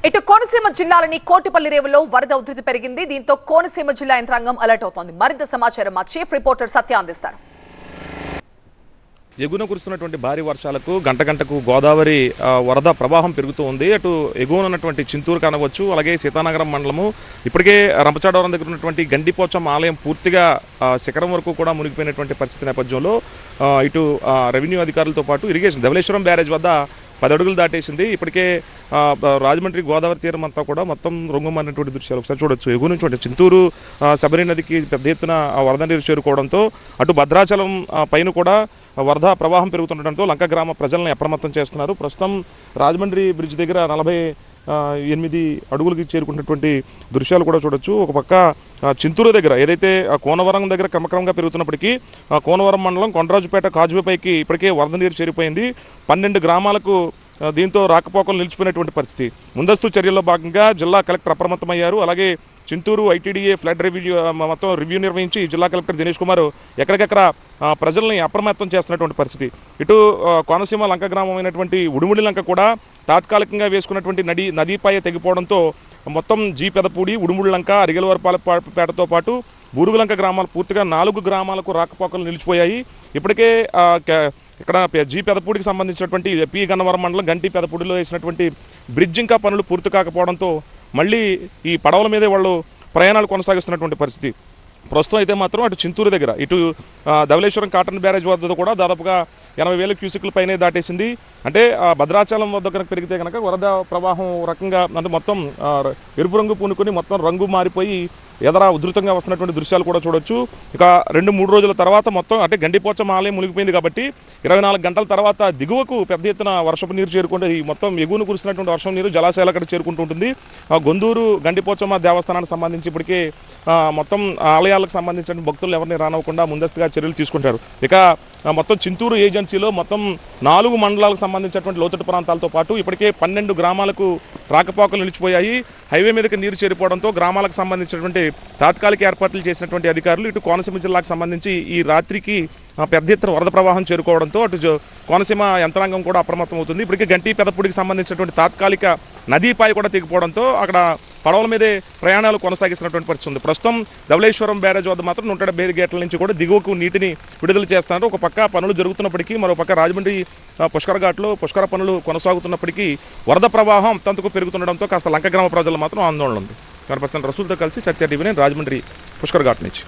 ఇటు కోనసీమ జిల్లాలోని కోటిపల్లి రేవులో వరద ఉధృతి పెరిగింది. దీంతో కోనసీమ జిల్లా యంత్రాంగం అలర్ట్ అవుతోంది. మరింత సమాచారం మా చీఫ్ రిపోర్టర్ సత్య అందిస్తారు. ఎగువన కురుస్తున్నటువంటి భారీ వర్షాలకు గంట గంటకు గోదావరి వరద ప్రవాహం పెరుగుతూ ఉంది. అటు ఎగువన ఉన్నటువంటి చింతూరు కానవచ్చు, అలాగే సీతానగరం మండలము, ఇప్పటికే రంపచోడవరం దగ్గర ఉన్నటువంటి గండిపోచమ్మ ఆలయం పూర్తిగా శిఖరం వరకు కూడా మునిగిపోయినటువంటి పరిస్థితి నేపథ్యంలో ఇటు రెవెన్యూ అధికారులతో పాటు ఇరిగేషన్ ధవళేశ్వరం బ్యారేజ్ వద్ద 10 అడుగులు దాటేసింది. ఇప్పటికే రాజమండ్రి గోదావరి తీరం అంతా కూడా మొత్తం రొంగుమన్నటువంటి దృశ్యాలు ఒకసారి చూడొచ్చు. ఎగువ నుంచి చింతూరు శబరి నదికి పెద్ద ఎత్తున వరద నీరు చేరుకోవడంతో అటు భద్రాచలం పైన కూడా వరద ప్రవాహం పెరుగుతుండటంతో లంక గ్రామ ప్రజలను అప్రమత్తం చేస్తున్నారు. ప్రస్తుతం రాజమండ్రి బ్రిడ్జ్ దగ్గర 48 అడుగులకి చేరుకున్నటువంటి దృశ్యాలు కూడా చూడొచ్చు. ఒక పక్క చింతూరు దగ్గర ఏదైతే కోనవరం దగ్గర క్రమక్రమంగా పెరుగుతున్నప్పటికీ కోనవరం మండలం కొండరాజుపేట కాజువేపైకి ఇప్పటికే వరద నీరు చేరిపోయింది. 12 గ్రామాలకు దీంతో రాకపోకలు నిలిచిపోయినటువంటి పరిస్థితి. ముందస్తు చర్యల్లో భాగంగా జిల్లా కలెక్టర్ అప్రమత్తమయ్యారు. అలాగే చింతూరు ఐటీడీఏ ఫ్లడ్ మొత్తం రివ్యూ నిర్వహించి జిల్లా కలెక్టర్ దినేష్ కుమార్ ఎక్కడికెక్కడ ప్రజల్ని అప్రమత్తం చేస్తున్నటువంటి పరిస్థితి. ఇటు కోనసీమ లంక గ్రామం అయినటువంటి ఉడుముడి లంక కూడా తాత్కాలికంగా వేసుకున్నటువంటి నదీపాయ తెగిపోవడంతో మొత్తం జీ పెదపూడి, ఉడుముడి లంక, అరిగెలవరపాలపేటతో పాటు బూరుగులంక గ్రామాలు పూర్తిగా 4 గ్రామాలకు రాకపోకలు నిలిచిపోయాయి. ఇప్పటికే ఇక్కడ జీ పెదపూడికి సంబంధించినటువంటి పి గన్నవరం మండలం గంటి పెదపూడిలో వేసినటువంటి బ్రిడ్జ్ ఇంకా పనులు పూర్తి కాకపోవడంతో మళ్ళీ ఈ పడవల మీదే వాళ్ళు ప్రయాణాలు కొనసాగిస్తున్నటువంటి పరిస్థితి. ప్రస్తుతం అయితే మాత్రం అటు చింతూరు దగ్గర ఇటు ధవళేశ్వరం కాటన్ బ్యారేజ్ వద్ద కూడా దాదాపుగా 80,000 క్యూసెక్ల పైనే దాటేసింది. అంటే భద్రాచలం వద్ద కనుక పెరిగితే కనుక వరద ప్రవాహం రకంగా అంటే మొత్తం ఎరుపు రంగు పూనుకొని మొత్తం రంగు మారిపోయి ఎదరా ఉధృతంగా వస్తున్నటువంటి దృశ్యాలు కూడా చూడొచ్చు. ఇక 2-3 రోజుల తర్వాత మొత్తం అంటే గండిపోచమ్మ ఆలయం మునిగిపోయింది కాబట్టి 24 గంటల తర్వాత దిగువకు పెద్ద ఎత్తున వర్షపు నీరు చేరుకుంటే ఈ మొత్తం ఎగువను కురిసినటువంటి వర్షం నీరు జలాశయాలు అక్కడ చేరుకుంటూ ఉంటుంది. గొందూరు గండిపోచమ్మ దేవస్థానానికి సంబంధించి ఇప్పటికే మొత్తం ఆలయాలకు సంబంధించిన భక్తులు ఎవరిని రానివ్వకుండా ముందస్తుగా చర్యలు తీసుకుంటారు. ఇక మొత్తం చింతూరు ఏజెన్సీలో మొత్తం 4 మండలాలకు సంబంధించినటువంటి లోతట్టు ప్రాంతాలతో పాటు ఇప్పటికే 12 గ్రామాలకు రాకపోకలు నిలిచిపోయాయి. హైవే మీదకి నీరు చేరిపోవడంతో గ్రామాలకు సంబంధించినటువంటి తాత్కాలిక ఏర్పాట్లు చేసినటువంటి అధికారులు ఇటు కోనసీమ జిల్లాకు సంబంధించి ఈ రాత్రికి పెద్ద ఎత్తున వరద ప్రవాహం చేరుకోవడంతో అటు కోనసీమ యంత్రాంగం కూడా అప్రమత్తం అవుతుంది. ఇప్పటికే గంటి పెదపూడికి సంబంధించినటువంటి తాత్కాలిక నదీపాయ కూడా తెగిపోవడంతో అక్కడ పడవల మీదే ప్రయాణాలు కొనసాగిస్తున్నటువంటి పరిస్థితి ఉంది. ప్రస్తుతం ధవళేశ్వరం బ్యారేజ్ వద్ద మాత్రం 175 గేట్ల నుంచి కూడా దిగువకు నీటిని విడుదల చేస్తున్నారు. ఒక పక్క పనులు జరుగుతున్నప్పటికీ మరో పక్క రాజమండ్రి పుష్కర ఘాట్లో పుష్కర పనులు కొనసాగుతున్నప్పటికీ వరద ప్రవాహం తంతుకు పెరుగుతుండడంతో కాస్త లంక గ్రామ ప్రజలు మాత్రం ఆందోళన ఉంది. కనపర్సన్ రసూల్తో కలిసి సత్య టీవీ, రాజమండ్రి పుష్కర ఘాట్ నుంచి.